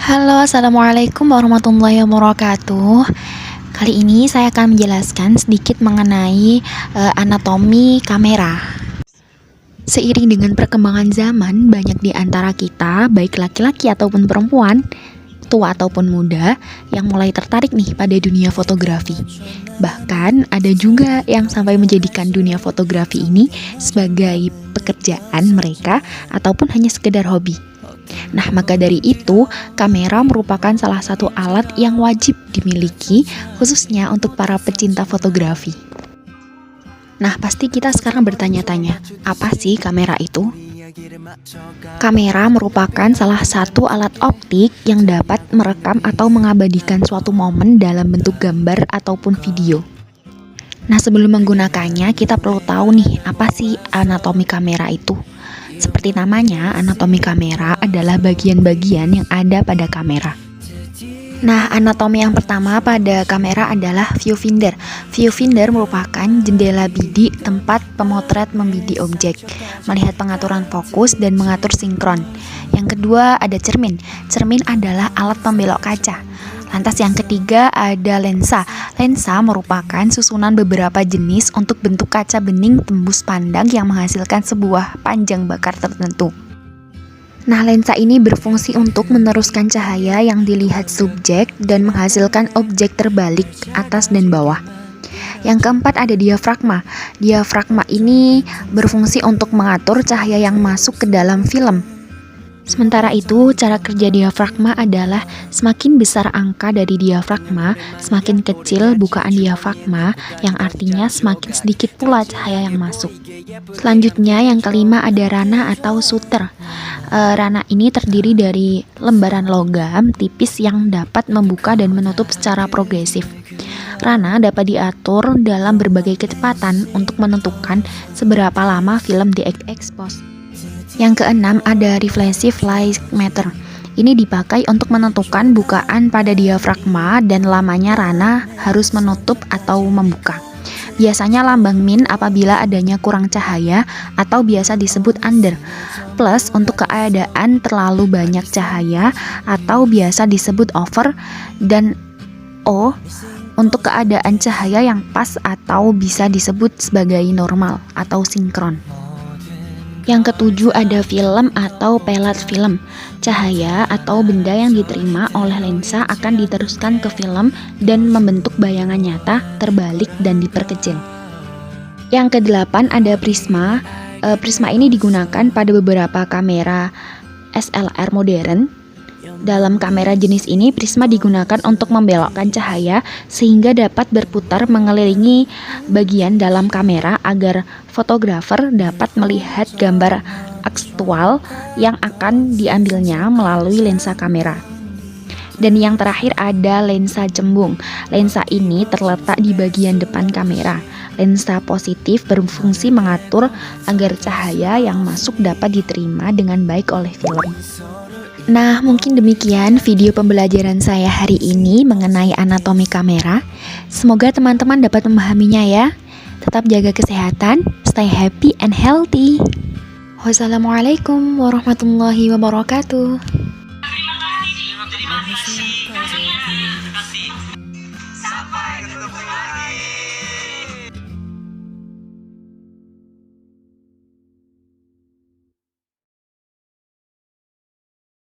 Halo, assalamualaikum warahmatullahi wabarakatuh. Kali ini saya akan menjelaskan sedikit mengenai anatomi kamera. Seiring dengan perkembangan zaman, banyak di antara kita, baik laki-laki ataupun perempuan, tua ataupun muda, yang mulai tertarik nih pada dunia fotografi. Bahkan ada juga yang sampai menjadikan dunia fotografi ini sebagai pekerjaan mereka ataupun hanya sekedar hobi. Nah, maka dari itu, kamera merupakan salah satu alat yang wajib dimiliki, khususnya untuk para pecinta fotografi. Nah, pasti kita sekarang bertanya-tanya, apa sih kamera itu? Kamera merupakan salah satu alat optik yang dapat merekam atau mengabadikan suatu momen dalam bentuk gambar ataupun video. Nah, sebelum menggunakannya, kita perlu tahu nih, apa sih anatomi kamera itu? Seperti namanya, anatomi kamera adalah bagian-bagian yang ada pada kamera. Nah, anatomi yang pertama pada kamera adalah viewfinder. Viewfinder merupakan jendela bidik tempat pemotret membidik objek, melihat pengaturan fokus dan mengatur sinkron. Yang kedua ada cermin. Cermin adalah alat pembelok kaca. Lantas yang ketiga ada lensa. Lensa merupakan susunan beberapa jenis untuk bentuk kaca bening tembus pandang yang menghasilkan sebuah panjang bakar tertentu. Nah, lensa ini berfungsi untuk meneruskan cahaya yang dilihat subjek dan menghasilkan objek terbalik atas dan bawah. Yang keempat ada diafragma. Diafragma ini berfungsi untuk mengatur cahaya yang masuk ke dalam film. Sementara itu, cara kerja diafragma adalah semakin besar angka dari diafragma, semakin kecil bukaan diafragma, yang artinya semakin sedikit pula cahaya yang masuk. Selanjutnya, yang kelima ada rana atau shutter. Rana ini terdiri dari lembaran logam tipis yang dapat membuka dan menutup secara progresif. Rana dapat diatur dalam berbagai kecepatan untuk menentukan seberapa lama film diekspos. Yang keenam ada reflective light meter. Ini dipakai untuk menentukan bukaan pada diafragma dan lamanya rana harus menutup atau membuka. Biasanya lambang min apabila adanya kurang cahaya atau biasa disebut under. Plus untuk keadaan terlalu banyak cahaya atau biasa disebut over, dan O untuk keadaan cahaya yang pas atau bisa disebut sebagai normal atau sinkron. Yang ketujuh ada film atau pelat film. Cahaya atau benda yang diterima oleh lensa akan diteruskan ke film dan membentuk bayangan nyata, terbalik, dan diperkecil. Yang kedelapan ada prisma. Prisma ini digunakan pada beberapa kamera SLR modern. Dalam kamera jenis ini, prisma digunakan untuk membelokkan cahaya sehingga dapat berputar mengelilingi bagian dalam kamera agar fotografer dapat melihat gambar aktual yang akan diambilnya melalui lensa kamera. Dan yang terakhir ada lensa cembung. Lensa ini terletak di bagian depan kamera. Lensa positif berfungsi mengatur agar cahaya yang masuk dapat diterima dengan baik oleh film. Nah, mungkin demikian video pembelajaran saya hari ini mengenai anatomi kamera. Semoga teman-teman dapat memahaminya ya. Tetap jaga kesehatan, stay happy and healthy. Wassalamualaikum warahmatullahi wabarakatuh.